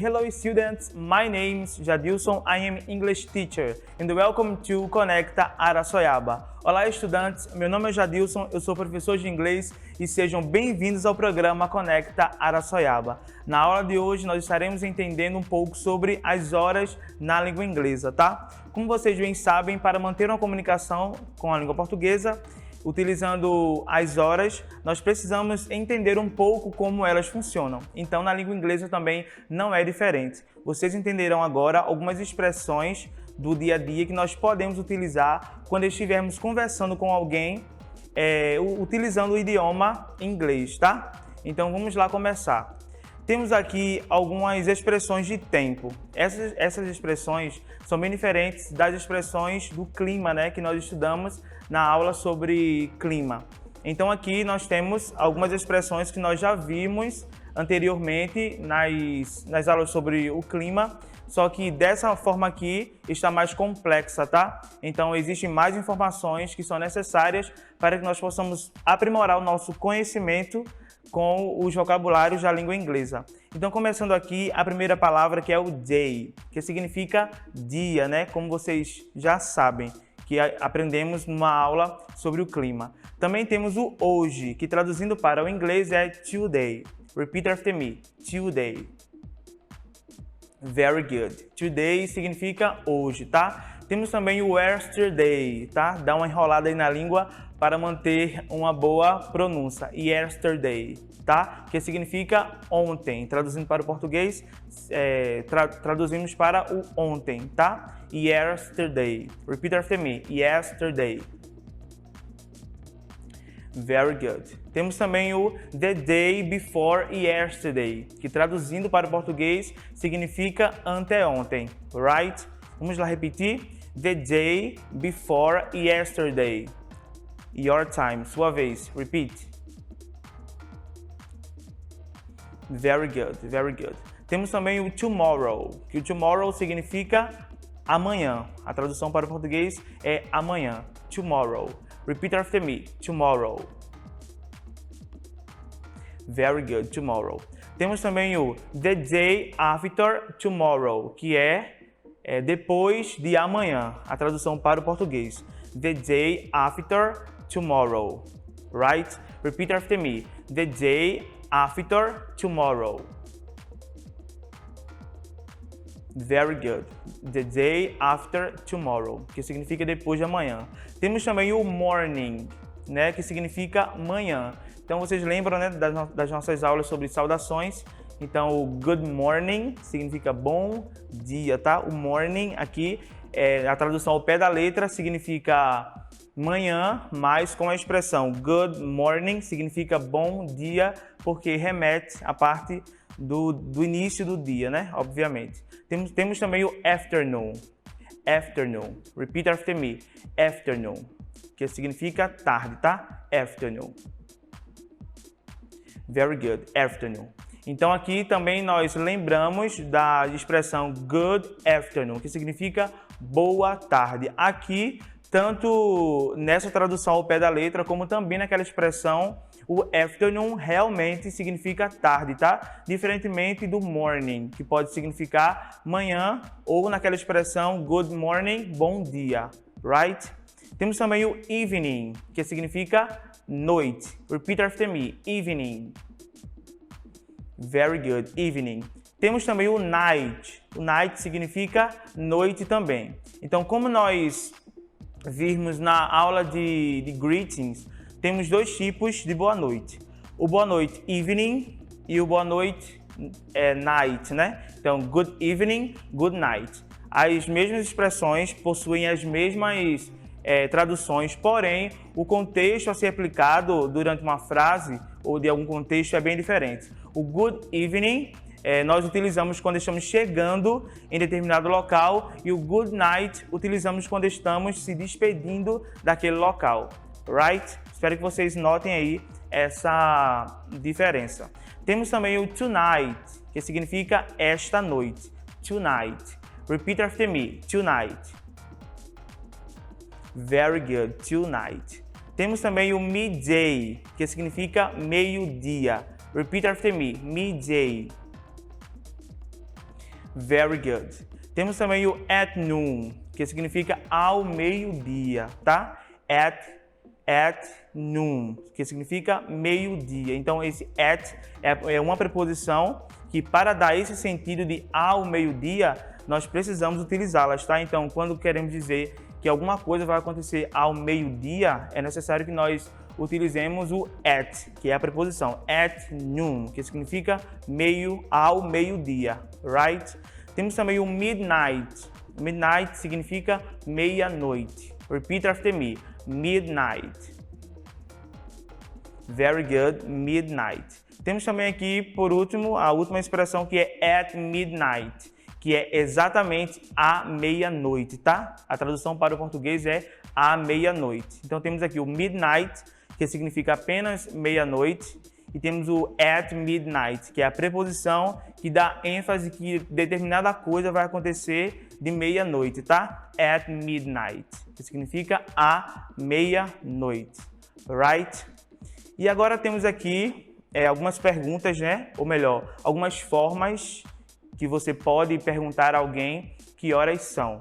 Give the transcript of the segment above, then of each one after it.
Hello students, my name is Jadilson, I am English teacher and welcome to Conecta Araçoiaba. Olá estudantes, meu nome é Jadilson, eu sou professor de inglês e sejam bem-vindos ao programa Conecta Araçoiaba. Na aula de hoje nós estaremos entendendo um pouco sobre as horas na língua inglesa, tá? Como vocês bem sabem, para manter uma comunicação com a língua portuguesa, utilizando as horas, nós precisamos entender um pouco como elas funcionam. Então, na língua inglesa também não é diferente. Vocês entenderão agora algumas expressões do dia a dia que nós podemos utilizar quando estivermos conversando com alguém utilizando o idioma inglês, tá? Então, vamos lá começar. Temos aqui algumas expressões de tempo. Essas expressões são bem diferentes das expressões do clima, né, que nós estudamos na aula sobre clima. Então aqui nós temos algumas expressões que nós já vimos anteriormente nas aulas sobre o clima, só que dessa forma aqui está mais complexa, tá? Então existem mais informações que são necessárias para que nós possamos aprimorar o nosso conhecimento com os vocabulários da língua inglesa. Então, começando aqui, a primeira palavra que é o day, que significa dia, né? Como vocês já sabem, que aprendemos numa aula sobre o clima. Também temos o hoje, que traduzindo para o inglês é today. Repeat after me, today. Very good. Today significa hoje, tá? Temos também o yesterday, tá? Dá uma enrolada aí na língua para manter uma boa pronúncia. Yesterday, tá? Que significa ontem. Traduzindo para o português, traduzimos para o ontem, tá? Yesterday. Repeat after me. Yesterday. Very good. Temos também o the day before yesterday, que traduzindo para o português significa anteontem, right? Vamos lá repetir. The day before yesterday. Your time. Sua vez. Repeat. Very good. Very good. Temos também o tomorrow, que o tomorrow significa amanhã. A tradução para o português é amanhã. Tomorrow. Repeat after me. Tomorrow. Very good. Tomorrow. Temos também o the day after tomorrow, que é depois de amanhã. A tradução para o português. The day after tomorrow. Right? Repeat after me. The day after tomorrow. Very good. The day after tomorrow, que significa depois de amanhã. Temos também o morning, né, que significa manhã. Então vocês lembram, né, das nossas aulas sobre saudações? Então o good morning significa bom dia, tá? O morning aqui, a tradução ao pé da letra significa manhã, mas com a expressão good morning significa bom dia, porque remete à parte do início do dia, né? Obviamente. Temos também o afternoon. Afternoon. Repeat after me. Afternoon. Que significa tarde, tá? Afternoon. Very good. Afternoon. Então aqui também nós lembramos da expressão good afternoon, que significa boa tarde. Aqui, tanto nessa tradução ao pé da letra, como também naquela expressão, o afternoon realmente significa tarde, tá? Diferentemente do morning, que pode significar manhã, ou naquela expressão good morning, bom dia, right? Temos também o evening, que significa noite. Repeat after me, evening. Very good, evening. Temos também o night. O night significa noite também. Então, como nós vimos na aula de greetings, temos dois tipos de boa noite. O boa noite evening e o boa noite night, né? Então, good evening, good night. As mesmas expressões possuem as mesmas traduções, porém, o contexto a ser aplicado durante uma frase ou de algum contexto é bem diferente. O good evening nós utilizamos quando estamos chegando em determinado local e o good night utilizamos quando estamos se despedindo daquele local, right? Espero que vocês notem aí essa diferença. Temos também o tonight, que significa esta noite. Tonight. Repeat after me. Tonight. Very good. Tonight. Temos também o midday, que significa meio-dia. Repeat after me. Midday. Very good. Temos também o at noon, que significa ao meio-dia, tá? At noon, que significa meio-dia. Então, esse at é uma preposição que, para dar esse sentido de ao meio-dia, nós precisamos utilizá-las, tá? Então, quando queremos dizer que alguma coisa vai acontecer ao meio-dia, é necessário que nós utilizemos o at, que é a preposição at noon, que significa ao meio-dia, right? Temos também o midnight. Midnight significa meia-noite. Repeat after me. Midnight. Very good. Midnight. Temos também aqui, por último, a última expressão que é at midnight, que é exatamente à meia-noite, tá? A tradução para o português é à meia-noite. Então temos aqui o midnight, que significa apenas meia-noite, e temos o at midnight, que é a preposição que dá ênfase que determinada coisa vai acontecer de meia-noite, tá? At midnight, que significa à meia-noite, right? E agora temos aqui algumas perguntas, né? Ou melhor, algumas formas que você pode perguntar a alguém que horas são,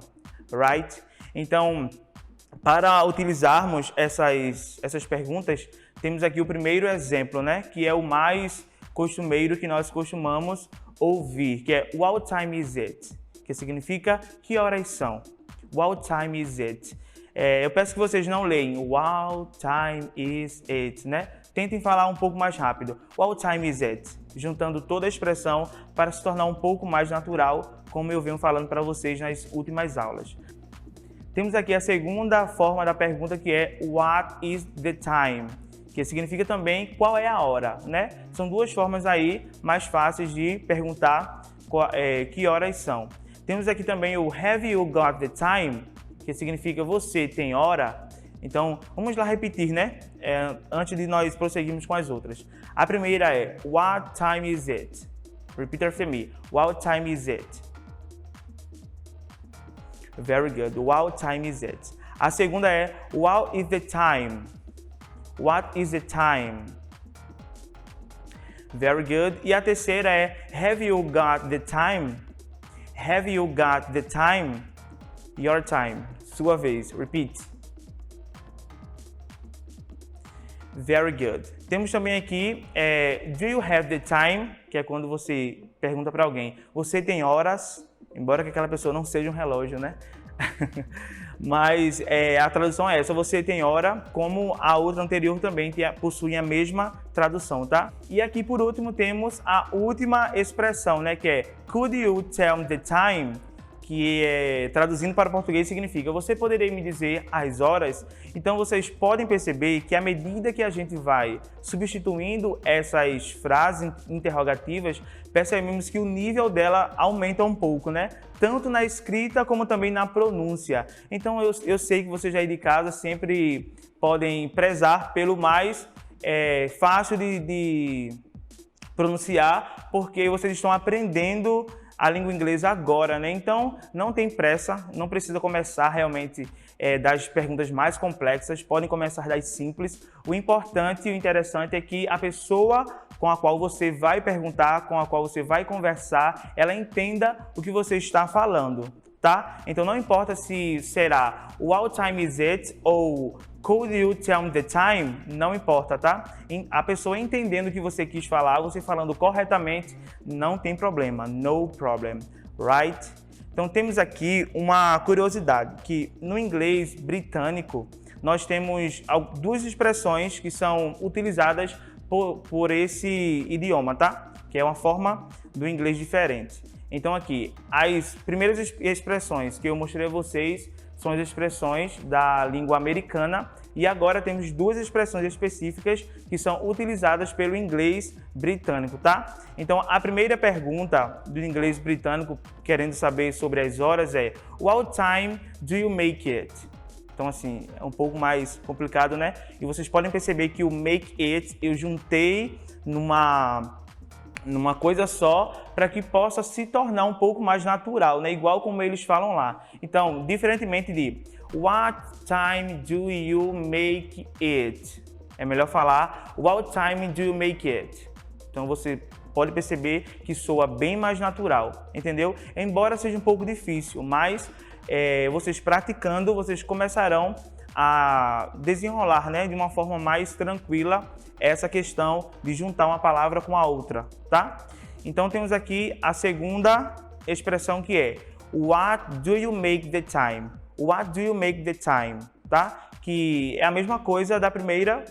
right? Então, para utilizarmos essas perguntas, temos aqui o primeiro exemplo, né? Que é o mais costumeiro que nós costumamos ouvir, que é What time is it? Que significa que horas são. What time is it? Eu peço que vocês não leem What time is it, né? Tentem falar um pouco mais rápido. What time is it? Juntando toda a expressão para se tornar um pouco mais natural, como eu venho falando para vocês nas últimas aulas. Temos aqui a segunda forma da pergunta, que é What is the time? Que significa também qual é a hora, né? São duas formas aí mais fáceis de perguntar que horas são. Temos aqui também o Have you got the time? Que significa você tem hora? Então, vamos lá repetir, né? Antes de nós prosseguirmos com as outras. A primeira é What time is it? Repeat after me. What time is it? Very good. What time is it? A segunda é What is the time? What is the time? Very good. E a terceira é Have you got the time? Have you got the time? Your time. Sua vez. Repeat. Very good. Temos também aqui Do you have the time? Que é quando você pergunta para alguém, você tem horas? Embora que aquela pessoa não seja um relógio, né? Mas a tradução é essa, você tem hora, como a outra anterior também possui a mesma tradução, tá? E aqui, por último, temos a última expressão, né? Que é Could you tell me the time? Que traduzindo para o português significa você poderia me dizer as horas? Então vocês podem perceber que à medida que a gente vai substituindo essas frases interrogativas, percebemos que o nível dela aumenta um pouco, né? Tanto na escrita como também na pronúncia. Então eu sei que vocês aí de casa sempre podem prezar pelo mais fácil de pronunciar, porque vocês estão aprendendo a língua inglesa agora, né? Então, não tem pressa, não precisa começar realmente das perguntas mais complexas, podem começar das simples. O importante e o interessante é que a pessoa com a qual você vai perguntar, com a qual você vai conversar, ela entenda o que você está falando, tá? Então, não importa se será What time is it ou Could you tell me the time? Não importa, tá? A pessoa entendendo o que você quis falar, você falando corretamente, não tem problema. No problem, right? Então temos aqui uma curiosidade, que no inglês britânico nós temos duas expressões que são utilizadas por esse idioma, tá? Que é uma forma do inglês diferente. Então aqui, as primeiras expressões que eu mostrei a vocês são as expressões da língua americana e agora temos duas expressões específicas que são utilizadas pelo inglês britânico, tá? Então, a primeira pergunta do inglês britânico, querendo saber sobre as horas, é What time do you make it? Então, assim, é um pouco mais complicado, né? E vocês podem perceber que o make it eu juntei numa coisa só para que possa se tornar um pouco mais natural, né? Igual como eles falam lá. Então, diferentemente de What time do you make it? É melhor falar What time do you make it? Então, você pode perceber que soa bem mais natural, entendeu? Embora seja um pouco difícil, mas vocês praticando, vocês começarão a desenrolar, né, de uma forma mais tranquila essa questão de juntar uma palavra com a outra, tá? Então temos aqui a segunda expressão que é What do you make the time? What do you make the time? Tá? Que é a mesma coisa da primeira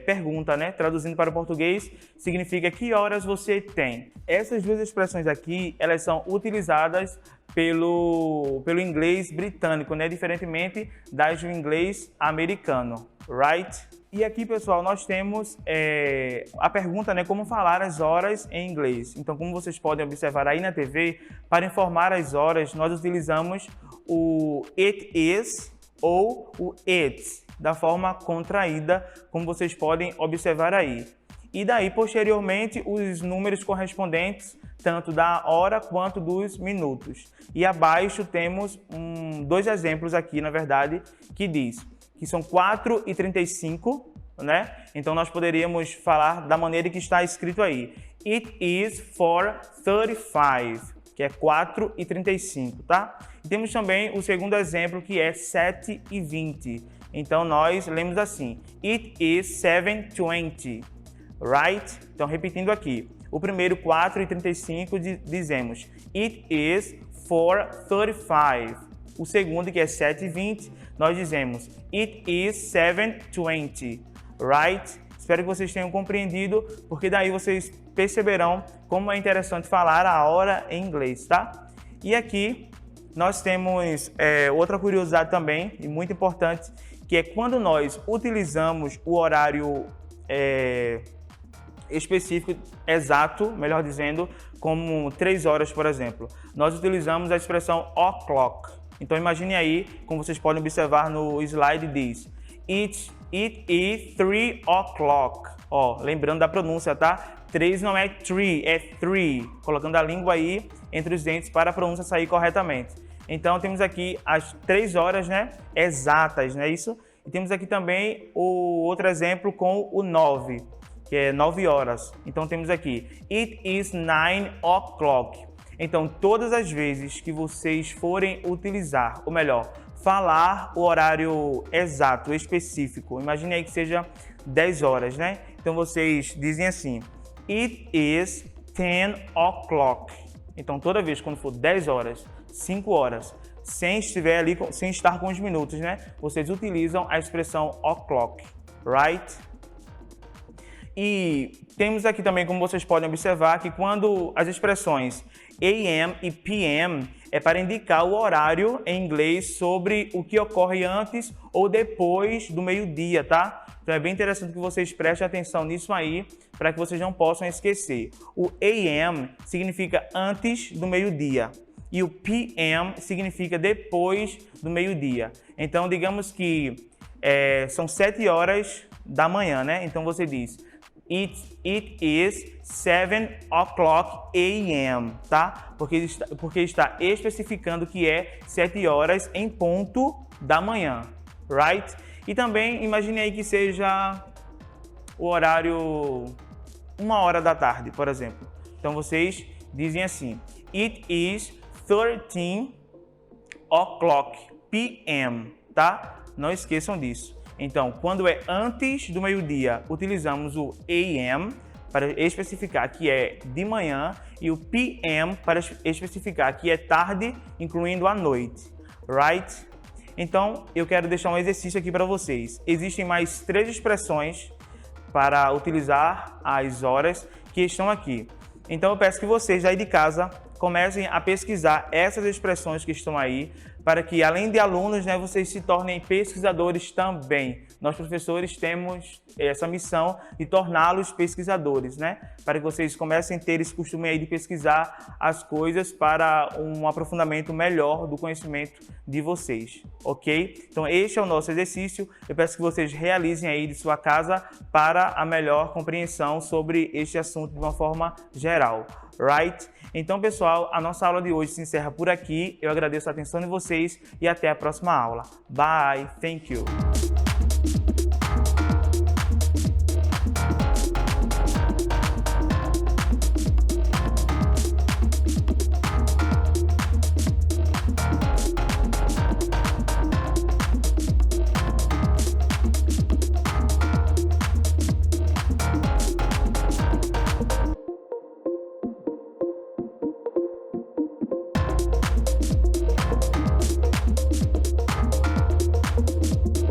pergunta, né? Traduzindo para o português, significa que horas você tem. Essas duas expressões aqui, elas são utilizadas pelo inglês britânico, né? Diferentemente das do inglês americano, right? E aqui, pessoal, nós temos a pergunta, né? Como falar as horas em inglês. Então, como vocês podem observar aí na TV, para informar as horas, nós utilizamos o it is ou o it's, da forma contraída, como vocês podem observar aí. E daí, posteriormente, os números correspondentes, tanto da hora quanto dos minutos. E abaixo temos dois exemplos aqui, na verdade, que diz que são 4h35, né? Então, nós poderíamos falar da maneira que está escrito aí. It is 4:35, que é 4h35, tá? E temos também o segundo exemplo, que é 7h20. Então, nós lemos assim, It is 7:20, right? Então, repetindo aqui, o primeiro 4h35 dizemos It is 4:35. O segundo, que é 7h20, nós dizemos It is 7:20, right? Espero que vocês tenham compreendido, porque daí vocês perceberão como é interessante falar a hora em inglês, tá? E aqui nós temos outra curiosidade também, e muito importante, que é quando nós utilizamos o horário específico, exato, melhor dizendo, como 3 horas, por exemplo. Nós utilizamos a expressão o'clock. Então imagine aí, como vocês podem observar no slide, diz It is 3 o'clock. Ó, lembrando da pronúncia, tá? 3 não é tree, é three. Colocando a língua aí entre os dentes para a pronúncia sair corretamente. Então temos aqui as 3 horas, né? Exatas, não é isso? E temos aqui também o outro exemplo com o 9, que é 9 horas. Então temos aqui It is 9 o'clock. Então todas as vezes que vocês forem utilizar, ou melhor, falar o horário exato, específico, imagine aí que seja 10 horas, né? Então vocês dizem assim, It is 10 o'clock. Então toda vez quando for 10 horas, 5 horas, sem estar com os minutos, né? Vocês utilizam a expressão o'clock, right? E temos aqui também, como vocês podem observar, que quando as expressões AM e PM é para indicar o horário em inglês sobre o que ocorre antes ou depois do meio-dia, tá? Então é bem interessante que vocês prestem atenção nisso aí, para que vocês não possam esquecer. O AM significa antes do meio-dia e o PM significa depois do meio-dia. Então digamos que são 7 horas da manhã, né? Então você diz It is 7 o'clock a.m., tá? Porque está especificando que é 7 horas em ponto da manhã, right? E também imagine aí que seja o horário 1h da tarde, por exemplo. Então vocês dizem assim, It is 13 o'clock p.m., tá? Não esqueçam disso. Então, quando é antes do meio-dia, utilizamos o AM para especificar que é de manhã e o PM para especificar que é tarde, incluindo a noite, right? Então, eu quero deixar um exercício aqui para vocês. Existem mais 3 expressões para utilizar as horas que estão aqui. Então, eu peço que vocês aí de casa comecem a pesquisar essas expressões que estão aí, para que, além de alunos, né, vocês se tornem pesquisadores também. Nós, professores, temos essa missão de torná-los pesquisadores, né? Para que vocês comecem a ter esse costume aí de pesquisar as coisas para um aprofundamento melhor do conhecimento de vocês, ok? Então, este é o nosso exercício. Eu peço que vocês realizem aí de sua casa para a melhor compreensão sobre este assunto de uma forma geral, right? Então, pessoal, a nossa aula de hoje se encerra por aqui. Eu agradeço a atenção de vocês e até a próxima aula. Bye! Thank you!